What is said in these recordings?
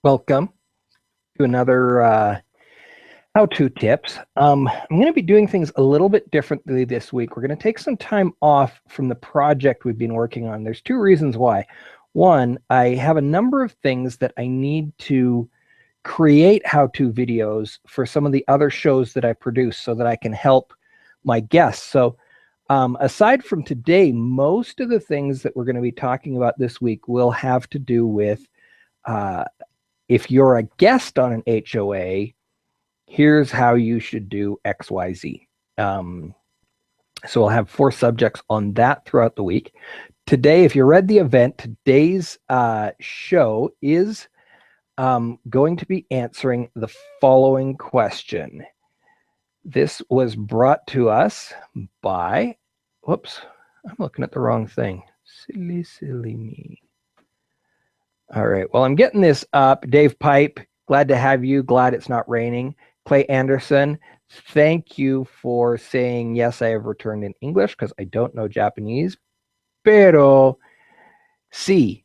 Welcome to another how-to tips. I'm going to be doing things a little bit differently this week. We're going to take some time off from the project we've been working on. There's two reasons why. One, I have a number of things that I need to create how-to videos for some of the other shows that I produce so that I can help my guests. So aside from today, most of the things that we're going to be talking about this week will have to do with if you're a guest on an HOA, here's how you should do XYZ. So we'll have 4 subjects on that throughout the week. Today, if you read the event, today's show is going to be answering the following question. This was brought to us by, whoops, I'm looking at the wrong thing. Silly me. All right, well, I'm getting this up. Dave Pipe, glad to have you. Glad it's not raining. Clay Anderson, thank you for saying, yes, I have returned in English because I don't know Japanese. Pero sí,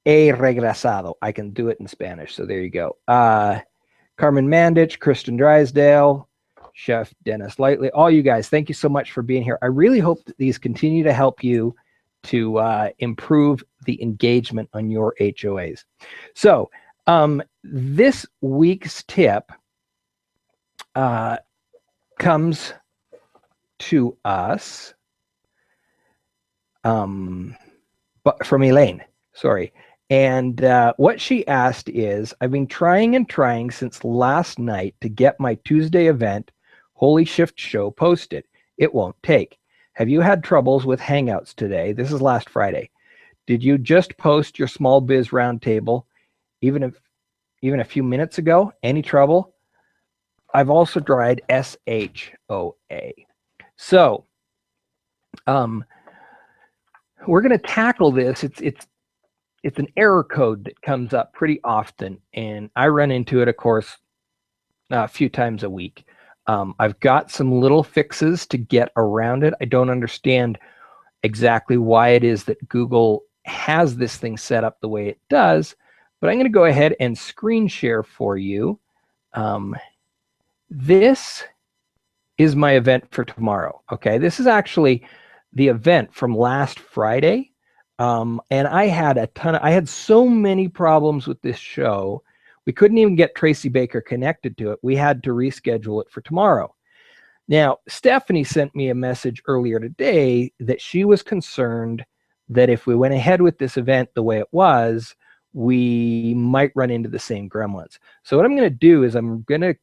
he regresado. I can do it in Spanish, so there you go. Carmen Mandich, Kristen Drysdale, Chef Dennis Lightly, all you guys, thank you so much for being here. I really hope that these continue to help you to improve the engagement on your HOAs. So this week's tip comes to us but from Elaine, sorry. And what she asked is, I've been trying and trying since last night to get my Tuesday event, Holy Shift Show, posted. It won't take. Have you had troubles with Hangouts today? This is last Friday. Did you just post your small biz roundtable even a few minutes ago? Any trouble? I've also tried SHOA. So we're going to tackle this. It's an error code that comes up pretty often, and I run into it, of course, a few times a week. I've got some little fixes to get around it. I don't understand exactly why it is that Google has this thing set up the way it does, but I'm going to go ahead and screen share for you. This is my event for tomorrow. Okay, this is actually the event from last Friday. And I had so many problems with this show. We couldn't even get Tracy Baker connected to it. We had to reschedule it for tomorrow. Now, Stephanie sent me a message earlier today that she was concerned that if we went ahead with this event the way it was, we might run into the same gremlins. So what I'm going to do is I'm going to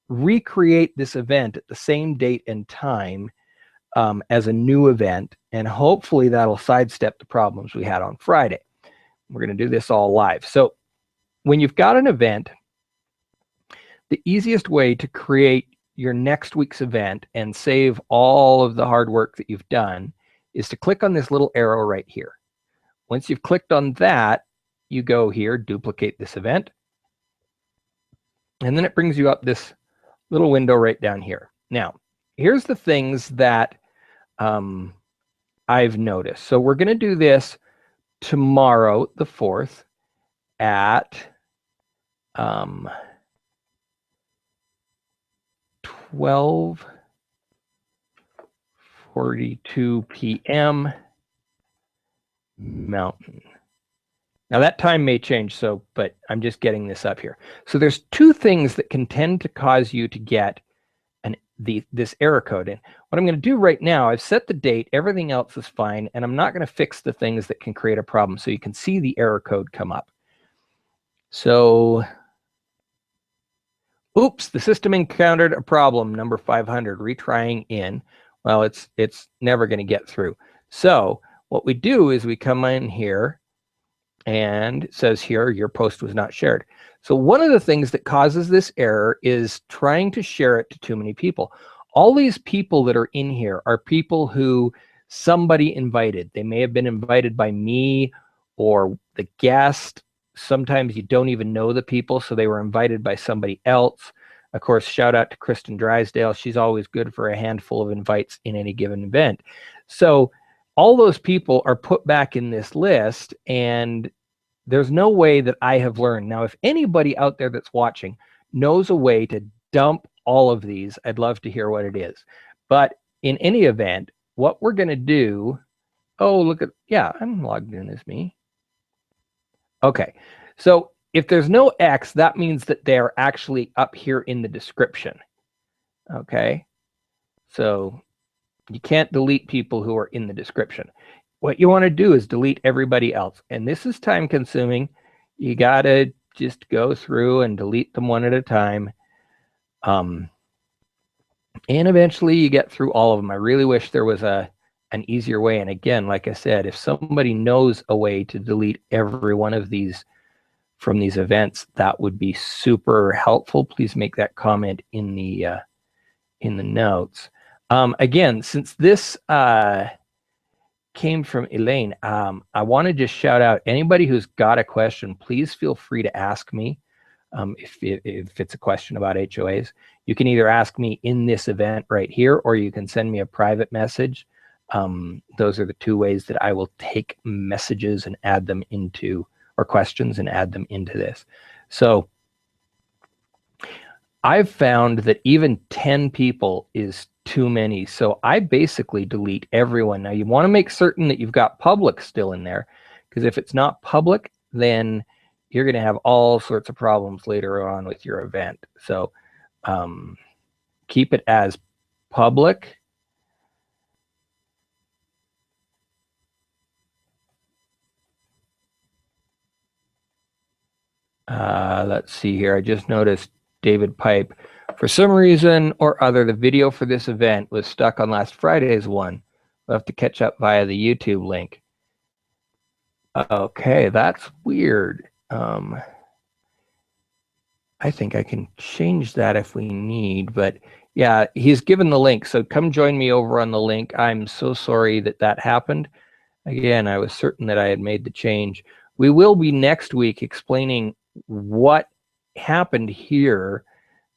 recreate this event at the same date and time as a new event, and hopefully that'll sidestep the problems we had on Friday. We're going to do this all live. So when you've got an event, the easiest way to create your next week's event and save all of the hard work that you've done is to click on this little arrow right here. Once you've clicked on that, you go here, duplicate this event, and then it brings you up this little window right down here. Now, here's the things that I've noticed. So we're going to do this tomorrow, the 4th, at 12:42 p.m. Mountain. Now that time may change, but I'm just getting this up here. So there's 2 things that can tend to cause you to get this error code in. What I'm going to do right now, I've set the date, everything else is fine, and I'm not going to fix the things that can create a problem, so you can see the error code come up. So, oops, the system encountered a problem, number 500, retrying in. Well, it's never going to get through. So what we do is we come in here, and it says here, your post was not shared. So one of the things that causes this error is trying to share it to too many people. All these people that are in here are people who somebody invited. They may have been invited by me or the guest. Sometimes you don't even know the people, so they were invited by somebody else. Of course, shout out to Kristen Drysdale. She's always good for a handful of invites in any given event. So all those people are put back in this list, and there's no way that I have learned. Now, if anybody out there that's watching knows a way to dump all of these, I'd love to hear what it is. But in any event, what we're going to do, oh, look at, yeah, I'm logged in as me. Okay, so if there's no X, that means that they're actually up here in the description. Okay, so you can't delete people who are in the description. What you want to do is delete everybody else. And this is time consuming. You got to just go through and delete them one at a time. And eventually you get through all of them. I really wish there was an easier way. And again, like I said, if somebody knows a way to delete every one of these from these events, that would be super helpful. Please make that comment in the notes. Again, since this came from Elaine, I want to just shout out anybody who's got a question. Please feel free to ask me. If it's a question about HOAs, you can either ask me in this event right here, or you can send me a private message. Those are the two ways that I will take messages and add them into, or questions and add them into this. So I've found that even 10 people is too many. So I basically delete everyone. Now you want to make certain that you've got public still in there, because if it's not public, then you're going to have all sorts of problems later on with your event. So keep it as public. Let's see here. I just noticed David Pipe. For some reason or other, the video for this event was stuck on last Friday's one. We'll have to catch up via the YouTube link. Okay, that's weird. I think I can change that if we need, but yeah, he's given the link. So come join me over on the link. I'm so sorry that that happened. Again, I was certain that I had made the change. We will be next week explaining what happened here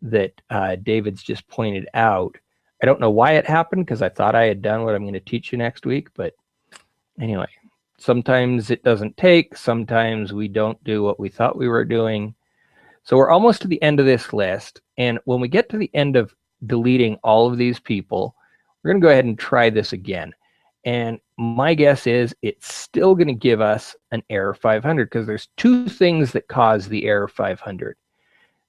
that David's just pointed out. I don't know why it happened, because I thought I had done what I'm going to teach you next week. But anyway, sometimes it doesn't take. Sometimes we don't do what we thought we were doing. So we're almost to the end of this list. And when we get to the end of deleting all of these people, we're going to go ahead and try this again. And my guess is it's still going to give us an error 500, because there's two things that cause the error 500.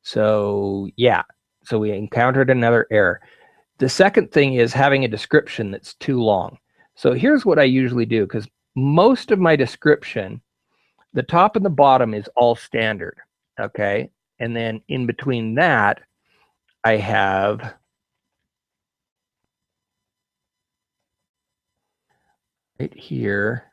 So yeah, so we encountered another error. The second thing is having a description that's too long. So here's what I usually do, because most of my description, the top and the bottom is all standard, okay? And then in between that, I have right here,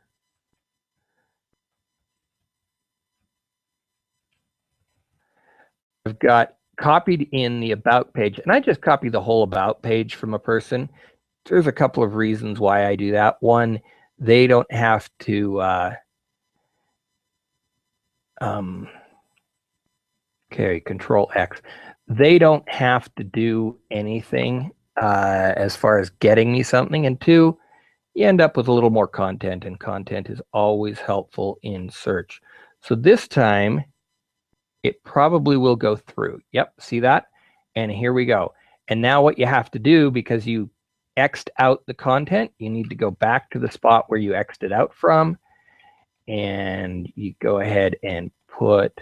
I've got copied in the about page, and I just copy the whole about page from a person. There's a couple of reasons why I do that. One, they don't have to okay, Control X. They don't have to do anything as far as getting me something. And two, you end up with a little more content, and content is always helpful in search. So this time, it probably will go through. Yep, see that? And here we go. And now what you have to do, because you X'd out the content, you need to go back to the spot where you X'd it out from, and you go ahead and put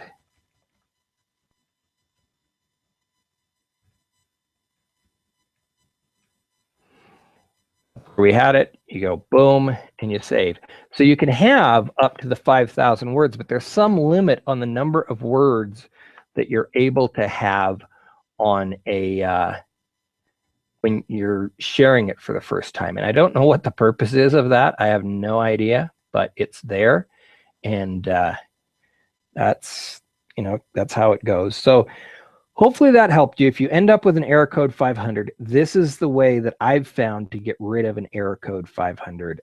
where we had it, you go boom, and you save. So you can have up to the 5,000 words, but there's some limit on the number of words that you're able to have on a when you're sharing it for the first time. And I don't know what the purpose is of that. I have no idea, but it's there. And that's, you know, that's how it goes. So hopefully that helped you. If you end up with an error code 500, this is the way that I've found to get rid of an error code 500.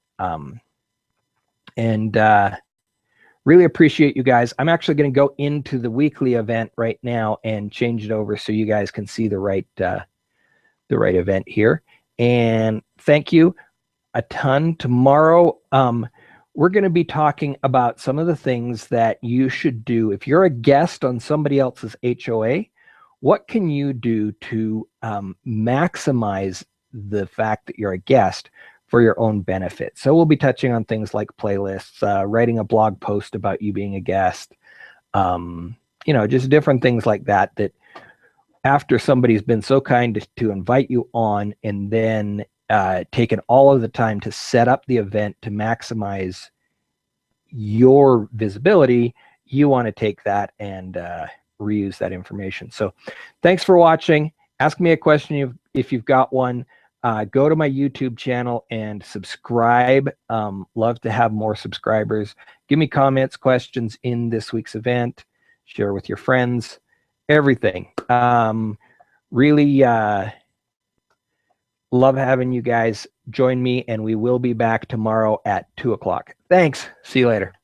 Really appreciate you guys. I'm actually going to go into the weekly event right now and change it over so you guys can see the right event here. And thank you a ton. Tomorrow, we're going to be talking about some of the things that you should do. If you're a guest on somebody else's HOA, what can you do to maximize the fact that you're a guest for your own benefit? So we'll be touching on things like playlists, writing a blog post about you being a guest, just different things like that, that after somebody's been so kind to invite you on and then taken all of the time to set up the event to maximize your visibility, you want to take that and reuse that information. So thanks for watching. Ask me a question if you've got one. Go to my YouTube channel and subscribe. Love to have more subscribers. Give me comments, questions in this week's event. Share with your friends. Everything. Really love having you guys join me, and we will be back tomorrow at 2 o'clock. Thanks. See you later.